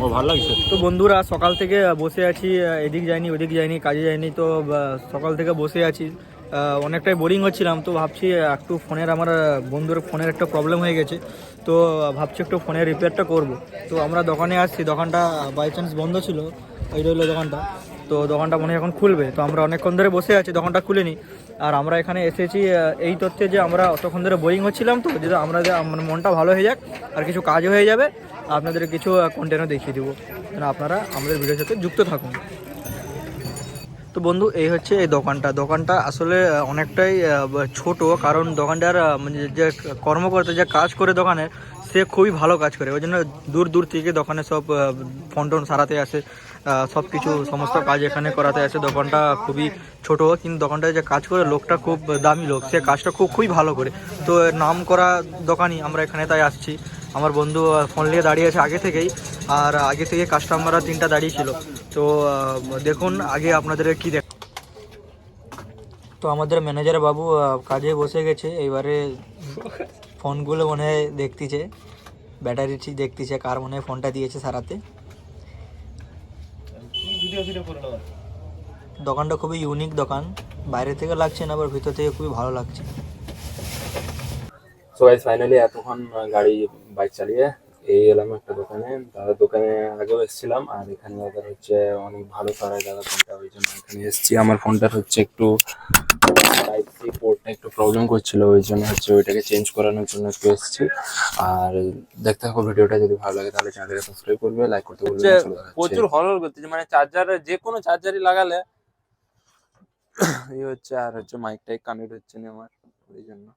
ও ভালো লাগছে। তো বন্ধুরা সকাল থেকে বসে আছি, এদিক যাইনি ওদিক যাইনি, কাজে যাইনি, তো সকাল থেকে বসে আছি, অনেকটাই বোরিং হচ্ছিলাম। তো ভাবছি একটু ফোনের, আমার বন্ধুর ফোনের একটা প্রবলেম হয়ে গেছে, তো ভাবছি একটু ফোনের রিপেয়ারটা করব। তো আমরা দোকানে আসছি, দোকানটা বাই চান্স বন্ধ ছিল, এই রইলো দোকানটা। তো দোকানটা মনে হয় এখন খুলবে, তো আমরা অনেকক্ষণ ধরে বসে আছি, দোকানটা খুলেনি। আর আমরা এখানে এসেছি এই তথ্যে যে আমরা অতক্ষণ ধরে বোরিং হচ্ছিলাম, তো যদি আমরা আমার মনটা ভালো হয়ে যাক আর কিছু কাজও হয়ে যাবে, আপনাদের কিছু কন্টেন্টও দেখিয়ে দেবো, যেন আপনারা আমাদের ভিডিওর সাথে যুক্ত থাকুন। তো বন্ধু এই হচ্ছে এই দোকানটা আসলে অনেকটাই ছোট, কারণ দোকানটার মানে যে কর্মকর্তা যে কাজ করে দোকানে, সে খুবই ভালো কাজ করে, ওই জন্য দূর দূর থেকে দোকানে সব ফোন টোন সারাতে আসে, সব কিছু সমস্ত কাজ এখানে করাতে আসে। দোকানটা খুবই ছোট, কিন্তু দোকানটায় যে কাজ করে লোকটা খুব দামি লোক, সে কাজটা খুবই ভালো করে। তো নাম করা দোকানই আমরা এখানে তাই আসছি। আমার বন্ধু ফোন নিয়ে দাঁড়িয়ে আছে আগে থেকেই, আর আগে থেকে কাস্টমাররা 3টা দাঁড়িয়ে ছিল। তো দেখুন আগে আপনাদের কি দেখ। তো আমাদের ম্যানেজার বাবু কাজে বসে গেছে, এবারে ফোনগুলো মনে হয় দেখতেছে, ব্যাটারি ঠিক দেখতেছে, কার মনে হয় ফোনটা দিয়েছে সারাতে। দোকানটা খুবই ইউনিক দোকান, বাইরে থেকে লাগছে না, আবার ভিতর থেকে খুবই ভালো লাগছে। সো গাইস ফাইনালি এতক্ষণ গাড়ি বাইক চালিয়ে এই এলাম একটা দোকানে। দাদার দোকানে আগেও এসেছিলাম, আর এখানে দাদার হচ্ছে অনেক ভালো সারায় দাদা ফোনটা, ওই জন্য এখানে এসেছি। আমার ফোনটার হচ্ছে একটু টাইপ সি পোর্টটা একটু প্রবলেম করছিল, ওই জন্য হচ্ছে ওইটাকে চেঞ্জ করানোর জন্য একটু এসেছি। আর দেখতে থাকো ভিডিওটা, যদি ভালো লাগে তাহলে চ্যানেলটাকে সাবস্ক্রাইব করবে, লাইক করতে ভুলবে না। চলে যাচ্ছে প্রচুর হরর করতেছে, মানে চার্জার যে কোনো চার্জারই লাগালে এই হচ্ছে। আর হচ্ছে মাইকটাই কানেক্ট হচ্ছে না আমার, ওই জন্য।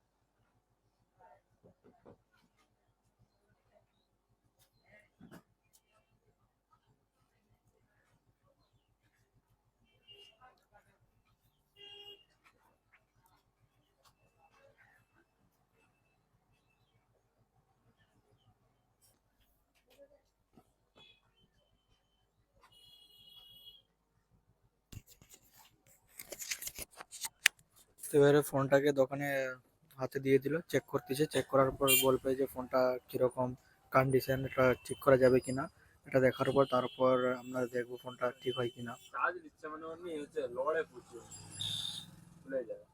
তো এবারে ফোনটাকে দোকানে হাতে দিয়ে দিল, চেক করতেছে, চেক করার পর বলবে যে ফোনটা কীরকম কন্ডিশন, এটা ঠিক করা যাবে কিনা। এটা দেখার পর তারপর আমরা দেখবো ফোনটা ঠিক হয় কিনা। চার্জ দিচ্ছে মানে অন্য হচ্ছে লড়ে প্রচুর ভুলে যায়।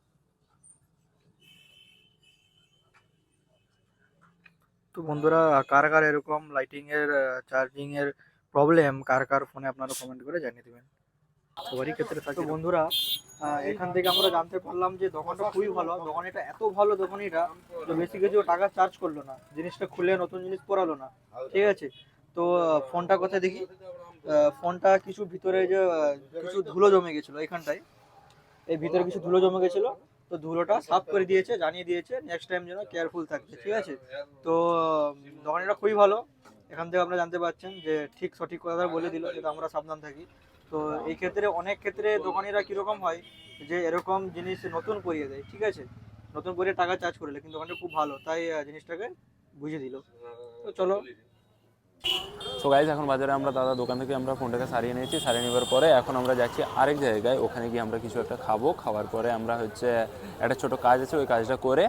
তো বন্ধুরা কার কার এরকম লাইটিংয়ের চার্জিংয়ের প্রবলেম, কার কার ফোনে আপনারা কমেন্ট করে জানিয়ে দেবেন, সবারই ক্ষেত্রে থাকে। তো বন্ধুরা এখান থেকে আমরা জানতে পারলাম যে দোকানটা খুবই ভালো, দোকানিটা এত ভালো, দোকানিটা যে বেশি কিছু টাকা চার্জ করলো না, জিনিসটা খুলে নতুন জিনিস পরালো না, ঠিক আছে। তো ফোনটা কোথায় দেখি, ফোনটা কিছু ভিতরে যে কিছু ধুলো জমে গেছিলো এখানটায়, এই ভিতরে কিছু ধুলো জমে গেছিলো, তো ধুলোটা সাফ করে দিয়েছে, জানিয়ে দিয়েছে নেক্সট টাইম যেন কেয়ারফুল থাকবে, ঠিক আছে। তো দোকানিটা খুবই ভালো, এখান থেকে আপনারা জানতে পারছেন যে ঠিক সঠিক কথা বলে দিল, যাতে আমরা সাবধান থাকি। তো এই ক্ষেত্রে অনেক ক্ষেত্রে দোকানিরা কীরকম হয়, যে এরকম জিনিস নতুন করিয়ে দেয়, ঠিক আছে, নতুন করে টাকা চার্জ করলে, কিন্তু দোকানটা খুব ভালো, তাই জিনিসটাকে বুঝিয়ে দিল। তো চলো। সো গাইজ এখন বাজারে আমরা দাদা দোকান থেকে আমরা ফোনটাকে সারিয়ে নিয়েছি, সারিয়ে নেবার পরে এখন আমরা যাচ্ছি আরেক জায়গায়, ওখানে গিয়ে আমরা কিছু একটা খাবো, খাওয়ার পরে আমরা হচ্ছে একটা ছোট কাজ আছে, ওই কাজটা করে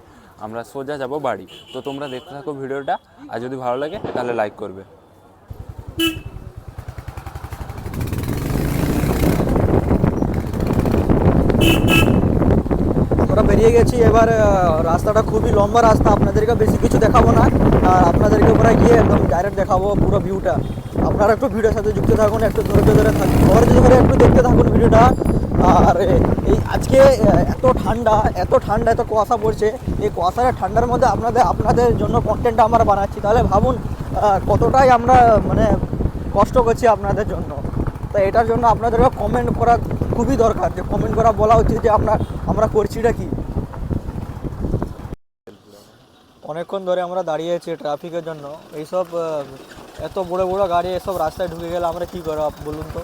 আমরা সোজা যাব বাড়ি। তো তোমরা দেখতে থাকো ভিডিওটা, আর যদি ভালো লাগে তাহলে লাইক করবে। আমরা বেরিয়ে গেছি এবার, রাস্তাটা খুবই লম্বা রাস্তা, আপনাদেরকে বেশি কিছু দেখাবো না, আর আপনাদেরকে ওপরে গিয়ে একদম ডাইরেক্ট দেখাবো পুরো ভিউটা। আপনারা একটু ভিডিওর সাথে যুক্ত থাকুন, একটু ধৈর্য ধরে একটু দেখতে থাকুন ভিডিওটা। আর এই আজকে এত ঠান্ডা, এত কুয়াশা পড়ছে, এই কুয়াশার ঠান্ডার মধ্যে আপনাদের জন্য কন্টেন্টটা আমরা বানাচ্ছি, তাহলে ভাবুন কতটাই আমরা মানে কষ্ট করছি আপনাদের জন্য। তো এটার জন্য আপনাদেরকে কমেন্ট করা খুবই দরকার, যে কমেন্ট করা বলা উচিত যে আমরা করছিটা কি। অনেকক্ষণ ধরে আমরা দাঁড়িয়ে আছি ট্রাফিকের জন্য, এইসব এত বড় বড় গাড়ি এসব রাস্তায় ঢুকে গেলে আমরা কী করব বলুন তো,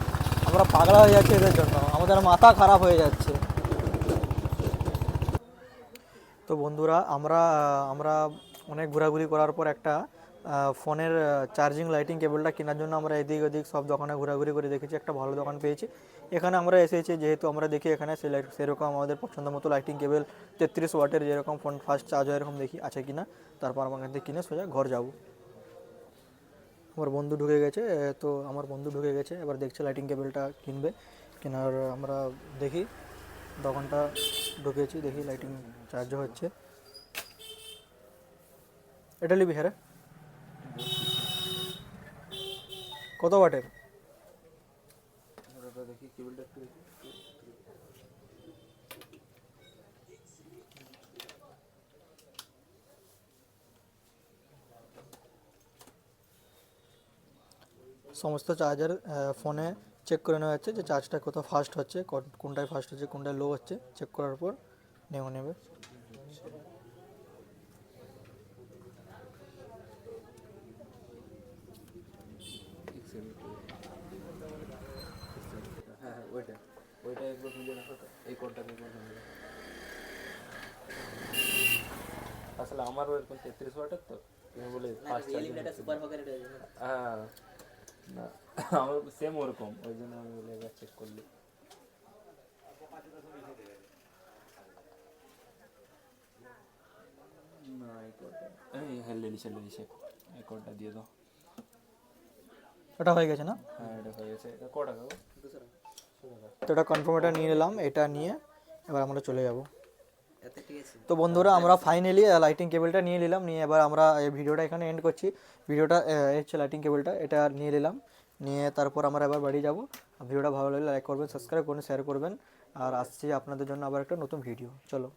আমরা পাগলা হয়ে যাচ্ছি এদের জন্য, আমাদের মাথা খারাপ হয়ে যাচ্ছে। তো বন্ধুরা আমরা আমরা অনেক ঘোরাঘুরি করার পর একটা ফোনের চার্জিং লাইটিং কেবলটা কেনার জন্য আমরা এদিক ওদিক সব দোকানে ঘোরাঘুরি করে দেখেছি, একটা ভালো দোকান পেয়েছি, এখানে আমরা এসেছি। যেহেতু আমরা দেখি এখানে সেরকম আমাদের পছন্দ মতো লাইটিং কেবল 33 ওয়াটের যেরকম ফোন ফাস্ট চার্জ হয় এরকম দেখি আছে কিনা, তারপর আমরা এখান থেকে কিনে সোজা ঘর যাব। আমার বন্ধু ঢুকে গেছে, এবার দেখছে লাইটিং কেবলটা কিনবে। কেনার আমরা দেখি দোকানটা ঢুকেছি, দেখি লাইটিং চার্জ হচ্ছে। এটা নিবি হ্যাঁ রে? কত ওয়াটের? দেখি কেবলটা একটু দেখি। সমস্ত চার্জার ফোনে চেক করে নেওয়া হচ্ছে যে চার্জটা কত ফাস্ট হচ্ছে, কোনটায় ফাস্ট হচ্ছে কোনটায় লো হচ্ছে, চেক করার পর নেবে। হ্যাঁ হ্যাঁ ওইটা ওইটা একবার খুঁজে দেখো তো, এই কোডটাকে একবার খুঁজে দেখো। আসলে আমারও এরকম 33 ওয়াটের তো, তুমি বলে ফাস্ট চার্জিং। হ্যাঁ না আমার সেম ওরকম, ওই জন্য আমি বলে একবার চেক করলি। না এই কোডটা, এই হ্যাঁ লেডিস এই কোডটা দিয়ে দাও। এটা হয়ে গেছে না? হ্যাঁ এটা হয়ে গেছে। এটা ক টাকা গো? 200 টাকা। তো এটা কনফার্ম এটা নিয়ে নিলাম, এটা নিয়ে এবার আমরা চলে যাব। তো বন্ধুরা আমরা ফাইনালি লাইটিং কেবলটা নিয়ে নিলাম, নিয়ে এবার আমরা এই ভিডিওটা এখানে এন্ড করছি। ভিডিওটা এই হচ্ছে লাইটিং কেবলটা, এটা নিয়ে নিলাম, নিয়ে তারপর আমরা এবার বাড়ি যাব। ভিডিওটা ভালো লাগলে লাইক করবেন, সাবস্ক্রাইব করবেন, শেয়ার করবেন, আর আসছি আপনাদের জন্য আবার একটা নতুন ভিডিও। চলো।